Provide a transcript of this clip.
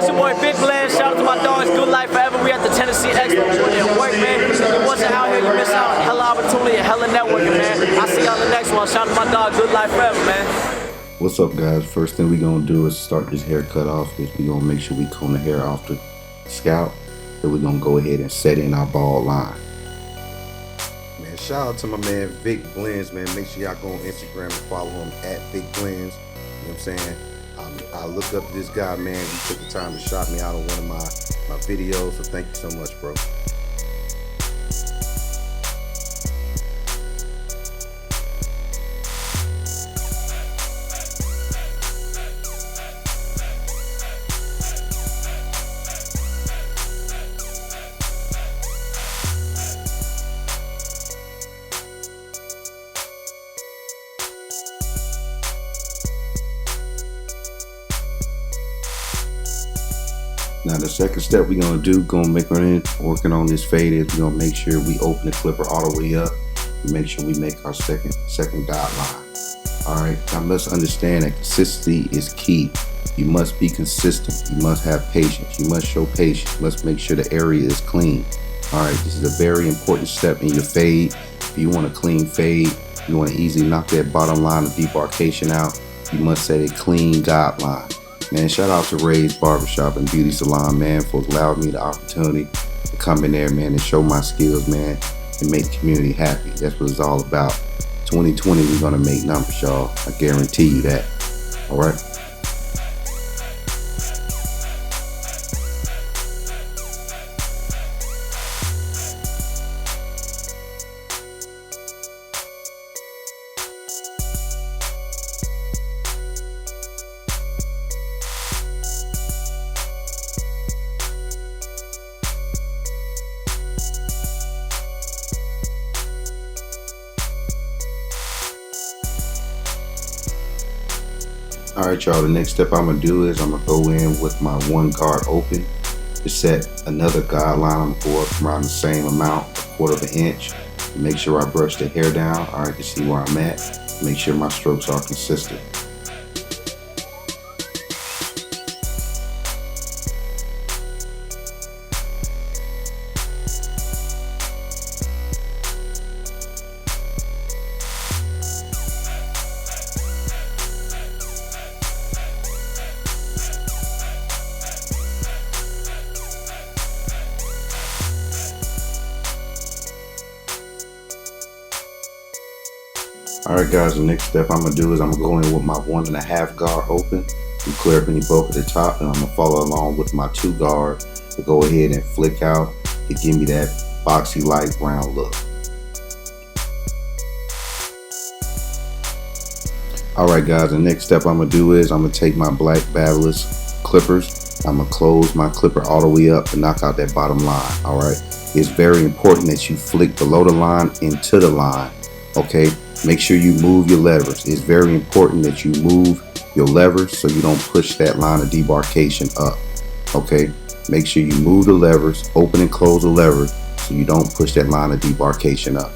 y'all? It's your boy Big Blast. Shout out to my dogs, Good Life Forever. We at the Tennessee Expo putting in work, man. If you wasn't out here, you miss out on hella opportunity and hella networking, man. I'll see y'all in the next one. Shout out to my dog, Good Life Forever, man. What's up, guys? First thing we gonna do is start this haircut off. Is we gonna make sure we comb the hair off the scalp. Then we're gonna go ahead and set in our bald line. Man, shout out to my man Vic Blends, man. Make sure y'all go on Instagram and follow him at Vic Blends. You know what I'm saying? I looked up to this guy, man. He took the time to shout me out on one of my videos, so thank you so much, bro. Now the second step we're gonna do, working on this fade, is we're gonna make sure we open the clipper all the way up and make sure we make our second guideline. All right, now let's understand that consistency is key. You must be consistent. You must have patience. You must show patience. Let's make sure the area is clean. All right, this is a very important step in your fade. If you want a clean fade, you want to easily knock that bottom line of debarkation out, you must set a clean guideline. Man, shout out to Ray's Barbershop and Beauty Salon, man, for allowing me the opportunity to come in there, man, and show my skills, man, and make the community happy. That's what it's all about. 2020, we're gonna make numbers, y'all. I guarantee you that. All right. Alright, y'all, the next step I'm going to do is I'm going to go in with my one guard open to set another guideline. I'm going to go up around the same amount, 1/4 of an inch. Make sure I brush the hair down. Alright, to see where I'm at. Make sure my strokes are consistent. Alright guys, the next step I'm going to do is I'm going to go in with my 1.5 guard open and clear up any bulk at the top, and I'm going to follow along with my 2 guard to go ahead and flick out to give me that boxy light brown look. Alright guys, the next step I'm going to do is I'm going to take my black Babyliss clippers. I'm going to close my clipper all the way up to knock out that bottom line. Alright, it's very important that you flick below the line into the line. Okay, make sure you move your levers. It's very important that you move your levers so you don't push that line of debarkation up. Okay, make sure you move the levers, open and close the lever so you don't push that line of debarkation up.